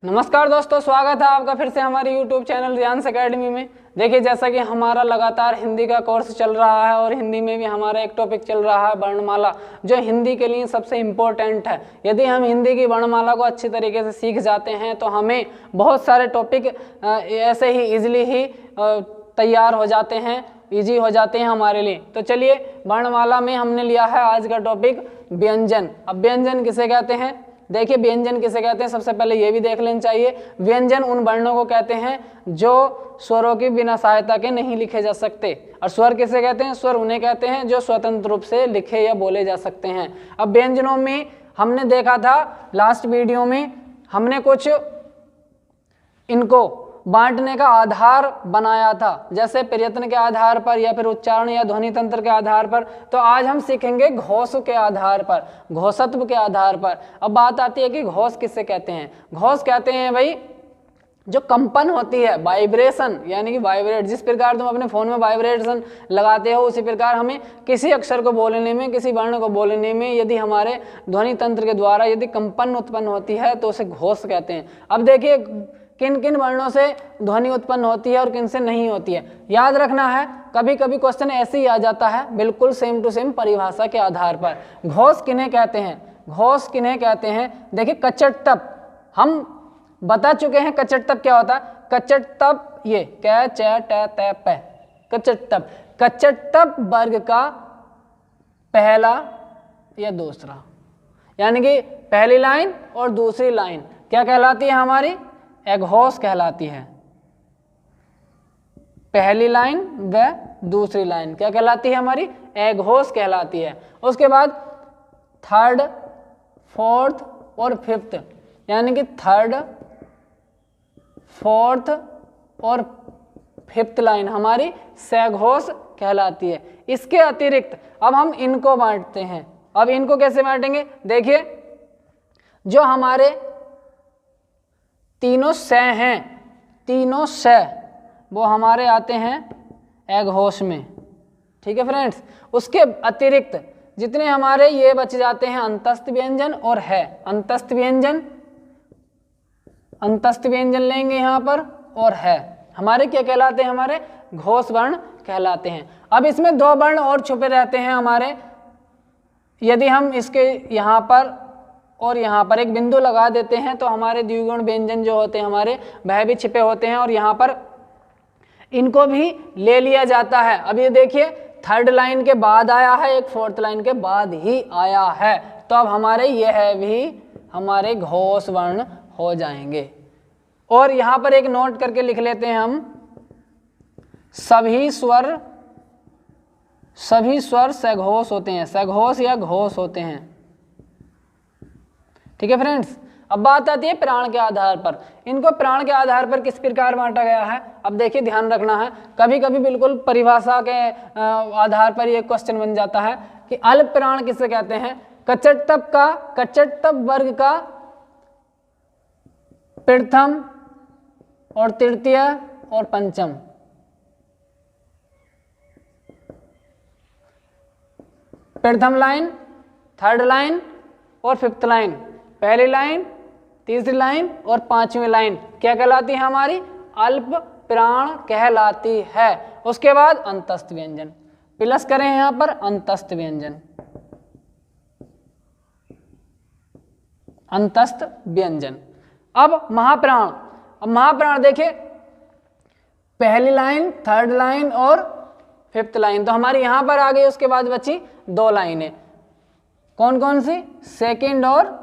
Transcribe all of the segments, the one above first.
नमस्कार दोस्तों, स्वागत है आपका फिर से हमारे YouTube चैनल रियांस एकेडमी में। देखिए, जैसा कि हमारा लगातार हिंदी का कोर्स चल रहा है और हिंदी में भी हमारा एक टॉपिक चल रहा है वर्णमाला, जो हिंदी के लिए सबसे इम्पोर्टेंट है। यदि हम हिंदी की वर्णमाला को अच्छी तरीके से सीख जाते हैं तो हमें बहुत सारे टॉपिक ऐसे ही ईजिली ही तैयार हो जाते हैं, ईजी हो जाते हैं हमारे लिए। तो चलिए, वर्णमाला में हमने लिया है आज का टॉपिक व्यंजन। अब व्यंजन किसे कहते हैं? देखिए, व्यंजन किसे कहते हैं, सबसे पहले ये भी देख लेना चाहिए। व्यंजन उन वर्णों को कहते हैं जो स्वरों की बिना सहायता के नहीं लिखे जा सकते। और स्वर किसे कहते हैं? स्वर उन्हें कहते हैं जो स्वतंत्र रूप से लिखे या बोले जा सकते हैं। अब व्यंजनों में हमने देखा था, लास्ट वीडियो में हमने कुछ इनको बांटने का आधार बनाया था, जैसे प्रयत्न के आधार पर या फिर उच्चारण या ध्वनि तंत्र के आधार पर। तो आज हम सीखेंगे घोष के आधार पर, घोषत्व के आधार पर। अब बात आती है कि घोष किसे कहते हैं? घोष कहते हैं भाई जो कंपन होती है, वाइब्रेशन, यानी कि वाइब्रेट। जिस प्रकार तुम अपने फोन में वाइब्रेशन लगाते हो, उसी प्रकार हमें किसी अक्षर को बोलने में, किसी वर्ण को बोलने में यदि हमारे ध्वनि तंत्र के द्वारा यदि कंपन उत्पन्न होती है तो उसे घोष कहते हैं। अब देखिए, किन किन वर्णों से ध्वनि उत्पन्न होती है और किन से नहीं होती है, याद रखना है। कभी कभी क्वेश्चन ऐसे ही आ जाता है, बिल्कुल सेम टू सेम परिभाषा के आधार पर। घोष किन्हें कहते हैं? घोष किन्हें कहते हैं? देखिए, कचटतप हम बता चुके हैं। कचटतप क्या होता है? कचटतप ये क च ट त प, कचटतप। कचटतप वर्ग का पहला या दूसरा, यानी कि पहली लाइन और दूसरी लाइन क्या कहलाती है? हमारी एघोष कहलाती है। पहली लाइन व दूसरी लाइन क्या कहलाती है? हमारी एघोष कहलाती है। उसके बाद थर्ड, फोर्थ और फिफ्थ, यानी कि थर्ड, फोर्थ और फिफ्थ लाइन हमारी सघोष कहलाती है। इसके अतिरिक्त अब हम इनको बांटते हैं। अब इनको कैसे बांटेंगे? देखिए, जो हमारे तीनों स हैं, तीनों स वो हमारे आते हैं एघोष में। ठीक है फ्रेंड्स। उसके अतिरिक्त जितने हमारे ये बच जाते हैं अंतस्थ व्यंजन और है, अंतस्थ व्यंजन, अंतस्थ व्यंजन लेंगे यहाँ पर, और है हमारे क्या कहलाते हैं? हमारे घोष वर्ण कहलाते हैं। अब इसमें दो वर्ण और छुपे रहते हैं हमारे। यदि हम इसके यहाँ पर और यहाँ पर एक बिंदु लगा देते हैं तो हमारे द्विगुण व्यंजन जो होते हैं हमारे, वह भी छिपे होते हैं और यहाँ पर इनको भी ले लिया जाता है। अब ये देखिए, थर्ड लाइन के बाद आया है, एक फोर्थ लाइन के बाद ही आया है, तो अब हमारे ये है भी हमारे घोष वर्ण हो जाएंगे। और यहाँ पर एक नोट करके लिख लेते हैं हम, सभी स्वर सघोष होते हैं, सघोष या घोष होते हैं। ठीक है फ्रेंड्स। अब बात आती है प्राण के आधार पर। इनको प्राण के आधार पर किस प्रकार बांटा गया है? अब देखिए, ध्यान रखना है, कभी कभी बिल्कुल परिभाषा के आधार पर यह क्वेश्चन बन जाता है कि अल्प प्राण किसे कहते हैं? कचटतप का, कचटतप वर्ग का प्रथम और तृतीय और पंचम, प्रथम लाइन, थर्ड लाइन और फिफ्थ लाइन, पहली लाइन, तीसरी लाइन और पांचवी लाइन क्या कहलाती है? हमारी अल्प प्राण कहलाती है। उसके बाद अंतस्थ व्यंजन, प्लस करें यहां पर अंतस्थ व्यंजन, अंतस्थ व्यंजन। अब महाप्राण, अब महाप्राण देखिए, पहली लाइन, थर्ड लाइन और फिफ्थ लाइन तो हमारी यहां पर आ गई। उसके बाद बची दो लाइनें, कौन कौन सी? सेकंड और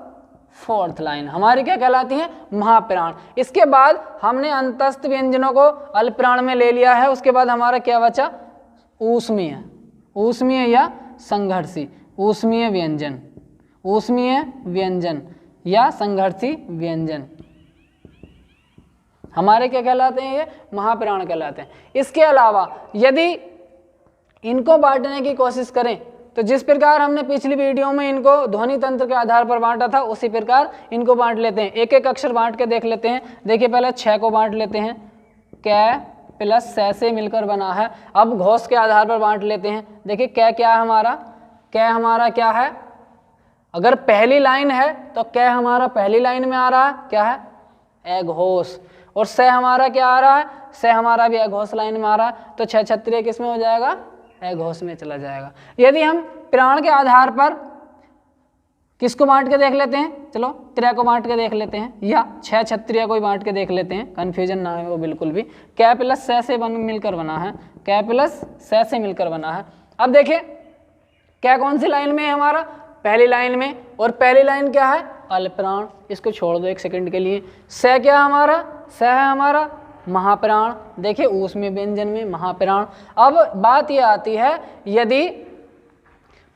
फोर्थ लाइन हमारी क्या कहलाती है? महाप्राण। इसके बाद हमने अंतस्थ व्यंजनों को अल्पप्राण में ले लिया है। उसके बाद हमारा क्या बचा? ऊष्मीय, ऊष्मीय या संघर्षी, ऊष्मीय व्यंजन, ऊष्मीय व्यंजन या संघर्षी व्यंजन हमारे क्या कहलाते हैं? ये महाप्राण कहलाते हैं। इसके अलावा यदि इनको बांटने की कोशिश करें तो जिस प्रकार हमने पिछली वीडियो में इनको ध्वनि तंत्र के आधार पर बांटा था, उसी प्रकार इनको बांट लेते हैं। एक एक अक्षर बांट के देख लेते हैं। देखिए, पहले 6 को बांट लेते हैं, कै प्लस स से मिलकर बना है। अब घोष के आधार पर बांट लेते हैं। देखिए, कै क्या है हमारा? कै हमारा क्या है? अगर पहली लाइन है तो कै हमारा पहली लाइन में आ रहा है, क्या है? अघोष। और स हमारा क्या आ रहा है, स हमारा भी अघोष लाइन में आ रहा है, तो छह छत्रिय किस में हो जाएगा, अघोष में चला जाएगा। यदि हम प्राण के आधार पर किसको बांट के देख लेते हैं, चलो त्रय को बांट के देख लेते हैं, या छह छत्रिय को बांट के देख लेते हैं, कंफ्यूजन ना हो बिल्कुल भी। कै प्लस स से मिलकर बना है, कै प्लस स से मिलकर बना है। अब देखिए क्या कौन सी लाइन में है हमारा, पहली लाइन में, और पहली लाइन क्या है, अल्पप्राण। इसको छोड़ दो एक सेकंड के लिए। स क्या हमारा, स है हमारा महाप्राण। देखिए उसमें व्यंजन में महाप्राण। अब बात यह आती है, यदि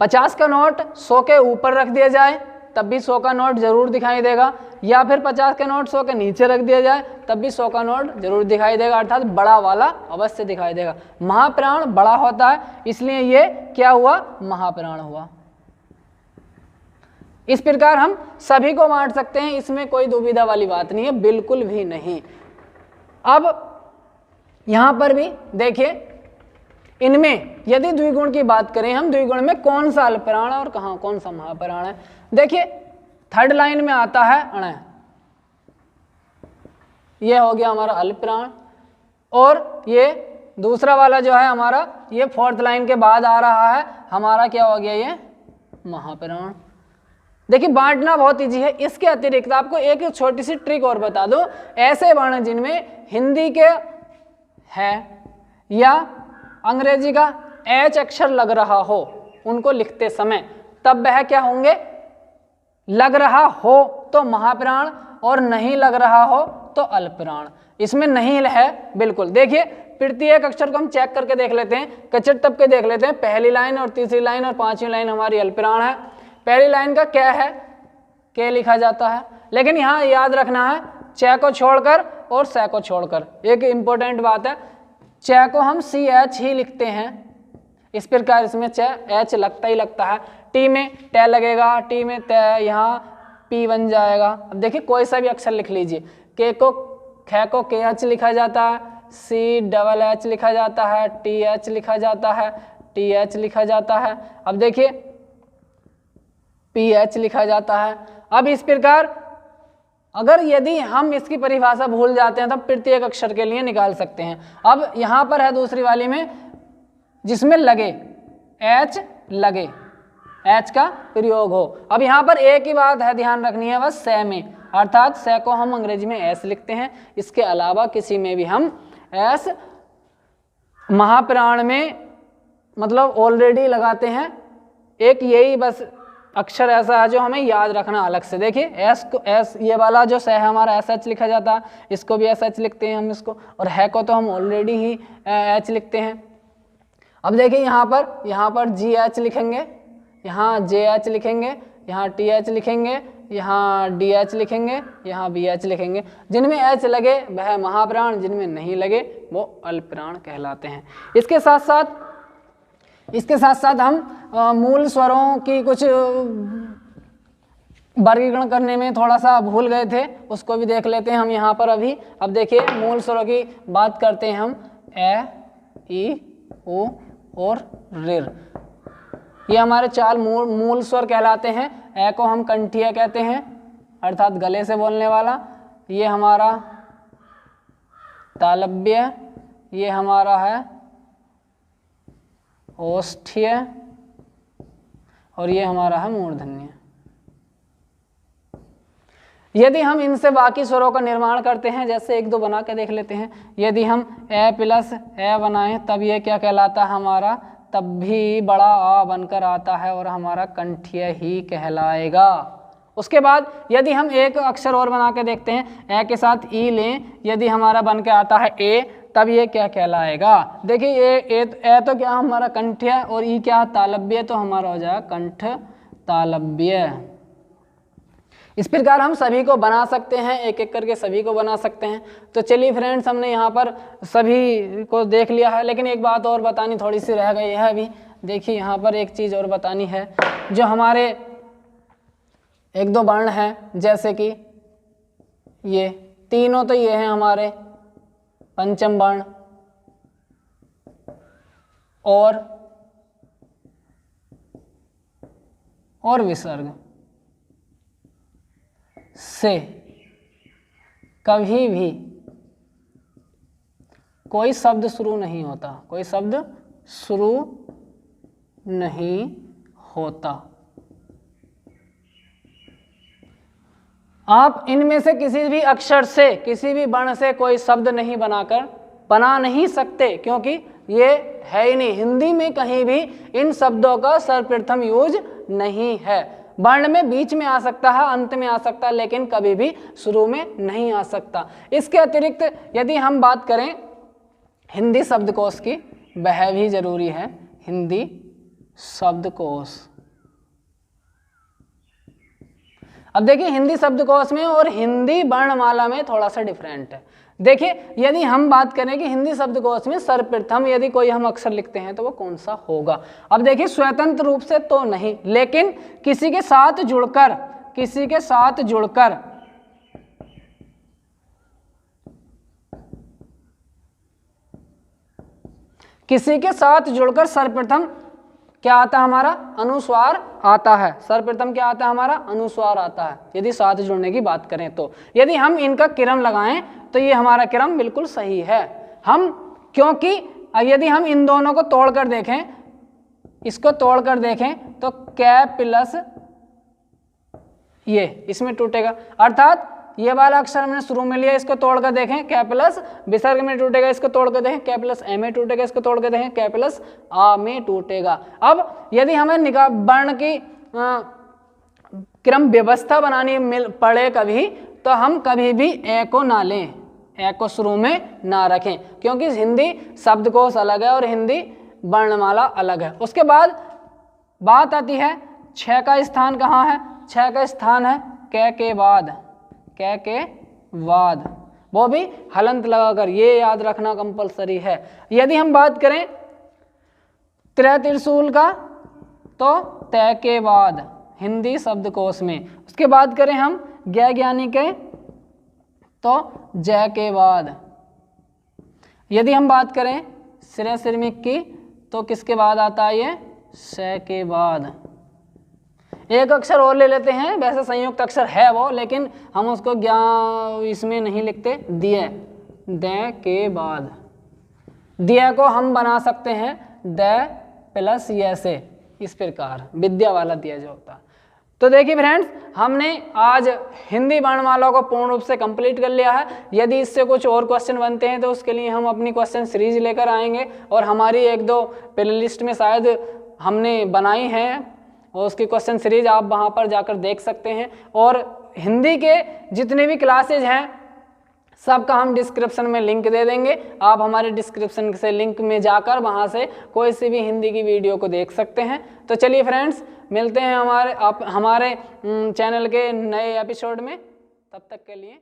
50 का नोट 100 के ऊपर रख दिया जाए तब भी 100 का नोट जरूर दिखाई देगा, या फिर 50 का नोट 100 के नीचे रख दिया जाए तब भी 100 का नोट जरूर दिखाई देगा, अर्थात बड़ा वाला अवश्य दिखाई देगा। महाप्राण बड़ा होता है, इसलिए ये क्या हुआ, महाप्राण हुआ। इस प्रकार हम सभी को बांट सकते हैं, इसमें कोई दुविधा वाली बात नहीं है, बिल्कुल भी नहीं। अब यहां पर भी देखिए, इनमें यदि द्विगुण की बात करें हम, द्विगुण में कौन सा अल्पप्राण है और कहां कौन सा महाप्राण है। देखिए थर्ड लाइन में आता है अण, ये हो गया हमारा अल्पप्राण, और ये दूसरा वाला जो है हमारा, ये फोर्थ लाइन के बाद आ रहा है हमारा, क्या हो गया, ये महाप्राण। देखिए बांटना बहुत इजी है। इसके अतिरिक्त आपको एक छोटी सी ट्रिक और बता दो, ऐसे वर्ण जिनमें हिंदी के है या अंग्रेजी का एच अक्षर लग रहा हो, उनको लिखते समय तब वह क्या होंगे, लग रहा हो तो महाप्राण और नहीं लग रहा हो तो अल्पप्राण। इसमें नहीं है बिल्कुल। देखिए प्रत्येक अक्षर को हम चेक करके देख लेते हैं, कचट टप के देख लेते हैं। पहली लाइन और तीसरी लाइन और पांचवी लाइन हमारी अल्पप्राण है। पहली लाइन का क्या है, के लिखा जाता है, लेकिन यहाँ याद रखना है च को छोड़कर और स को छोड़कर। एक इंपॉर्टेंट बात है, च को हम सी एच ही लिखते हैं, इस प्रकार इसमें च एच लगता ही लगता है। टी में ट लगेगा, टी में त, यहाँ पी बन जाएगा। अब देखिए कोई सा भी अक्षर लिख लीजिए, के को ख को के एच लिखा जाता है, सी डबल एच लिखा जाता है, टी एच लिखा जाता है, टी एच लिखा जाता है। अब देखिए पी एच लिखा जाता है। अब इस प्रकार अगर यदि हम इसकी परिभाषा भूल जाते हैं तब प्रत्येक अक्षर के लिए निकाल सकते हैं। अब यहाँ पर है दूसरी वाली में जिसमें लगे, एच लगे, एच का प्रयोग हो। अब यहाँ पर एक ही बात है ध्यान रखनी है बस, स में, अर्थात स को हम अंग्रेजी में एस लिखते हैं, इसके अलावा किसी में भी हम एस महाप्राण में मतलब ऑलरेडी लगाते हैं। एक यही बस अक्षर ऐसा है जो हमें याद रखना अलग से। देखिए एस को एस, ये वाला जो स है हमारा एस एच लिखा जाता है, इसको भी एस एच लिखते हैं हम इसको, और है को तो हम ऑलरेडी ही एच लिखते हैं। अब देखिए यहाँ पर जी एच लिखेंगे, यहाँ जे एच लिखेंगे, यहाँ टी एच लिखेंगे, यहाँ डी एच लिखेंगे, यहाँ बी एच लिखेंगे। जिनमें एच लगे वह महाप्राण, जिनमें नहीं लगे वो अल्पप्राण कहलाते हैं। इसके साथ साथ हम मूल स्वरों की कुछ वर्गीकरण करने में थोड़ा सा भूल गए थे, उसको भी देख लेते हैं हम यहाँ पर अभी। अब देखिए मूल स्वरों की बात करते हैं हम, ए, ई, उ और ऋ। ये हमारे चार मूल स्वर कहलाते हैं। ए को हम कंठीय कहते हैं, अर्थात गले से बोलने वाला। ये हमारा तालव्य, ये हमारा है ओष्ठ्य, और ये हमारा है मूर्धन्य। यदि हम इनसे बाकी स्वरों का निर्माण करते हैं, जैसे एक दो बना के देख लेते हैं। यदि हम ए प्लस ए बनाएं तब ये क्या कहलाता है हमारा, तब भी बड़ा आ बनकर आता है और हमारा कंठीय ही कहलाएगा। उसके बाद यदि हम एक अक्षर और बना के देखते हैं, ए के साथ ई लें, यदि हमारा बन के आता है ए, तब ये क्या कहलाएगा। देखिए ए तो क्या हमारा कंठ्य और ई क्या तालव्य, तो हमारा हो जाएगा कंठ तालव्य। इस प्रकार हम सभी को बना सकते हैं, एक एक करके सभी को बना सकते हैं। तो चलिए फ्रेंड्स, हमने यहाँ पर सभी को देख लिया है, लेकिन एक बात और बतानी थोड़ी सी रह गई है अभी। देखिए यहाँ पर एक चीज़ और बतानी है, जो हमारे एक दो वर्ण हैं, जैसे कि ये तीनों, तो ये हैं हमारे पंचम वर्ण और विसर्ग से। कभी भी कोई शब्द शुरू नहीं होता, कोई शब्द शुरू नहीं होता। आप इनमें से किसी भी अक्षर से, किसी भी वर्ण से कोई शब्द नहीं बना नहीं सकते, क्योंकि ये है ही नहीं। हिंदी में कहीं भी इन शब्दों का सर्वप्रथम यूज नहीं है। वर्ण में बीच में आ सकता है, अंत में आ सकता है, लेकिन कभी भी शुरू में नहीं आ सकता। इसके अतिरिक्त यदि हम बात करें हिंदी शब्दकोश की, वह भी जरूरी है। हिंदी शब्दकोश, अब देखिए हिंदी शब्दकोश में और हिंदी वर्णमाला में थोड़ा सा डिफरेंट है। देखिए यदि हम बात करें कि हिंदी शब्दकोश में सर्वप्रथम यदि कोई हम अक्षर लिखते हैं तो वो कौन सा होगा। अब देखिए स्वतंत्र रूप से तो नहीं, लेकिन किसी के साथ जुड़कर, किसी के साथ जुड़कर सर्वप्रथम क्या आता है हमारा, अनुस्वार आता है। सर्वप्रथम क्या आता है हमारा, अनुस्वार आता है, यदि साथ जुड़ने की बात करें तो। यदि हम इनका क्रम लगाएं तो ये हमारा क्रम बिल्कुल सही है। हम क्योंकि यदि हम इन दोनों को तोड़कर देखें, इसको तोड़कर देखें तो कै प्लस ये इसमें टूटेगा, अर्थात ये वाला अक्षर हमने शुरू में लिया, इसको तोड़कर देखें कै प्लस विसर्ग में टूटेगा, इसको तोड़कर देखें कै प्लस ए में टूटेगा, इसको तोड़कर देखें कै प्लस आ में टूटेगा। अब यदि हमें निकाह वर्ण की क्रम व्यवस्था बनानी पड़े कभी, तो हम कभी भी ए को ना लें, ए को शुरू में ना रखें, क्योंकि हिंदी शब्दकोश अलग है और हिंदी वर्णमाला अलग है। उसके बाद बात आती है छह का स्थान कहाँ है। छह का स्थान है कै के बाद, कै के बाद, वो भी हलंत लगाकर, ये याद रखना कंपलसरी है। यदि हम बात करें त्रय त्रिशूल का तो तय के बाद हिंदी शब्दकोश में। उसके बाद करें हम ज्ञ ज्ञानी के तो जय के बाद। यदि हम बात करें श्रेय श्रमिक की तो किसके बाद आता है ये, स के बाद। एक अक्षर और ले लेते हैं, वैसे संयुक्त अक्षर है वो, लेकिन हम उसको इसमें नहीं लिखते, दिए, द के बाद। दिया को हम बना सकते हैं द प्लस ये से, इस प्रकार विद्या वाला दिया जो होता है। तो देखिए फ्रेंड्स, हमने आज हिंदी वर्णमाला को पूर्ण रूप से कंप्लीट कर लिया है। यदि इससे कुछ और क्वेश्चन बनते हैं तो उसके लिए हम अपनी क्वेश्चन सीरीज लेकर आएंगे, और हमारी एक दो प्ले लिस्ट में शायद हमने बनाई हैं, और उसकी क्वेश्चन सीरीज आप वहाँ पर जाकर देख सकते हैं। और हिंदी के जितने भी क्लासेज हैं सबका हम डिस्क्रिप्शन में लिंक दे देंगे, आप हमारे डिस्क्रिप्शन से लिंक में जाकर वहाँ से कोई सी भी हिंदी की वीडियो को देख सकते हैं। तो चलिए फ्रेंड्स, मिलते हैं हमारे चैनल के नए एपिसोड में, तब तक के लिए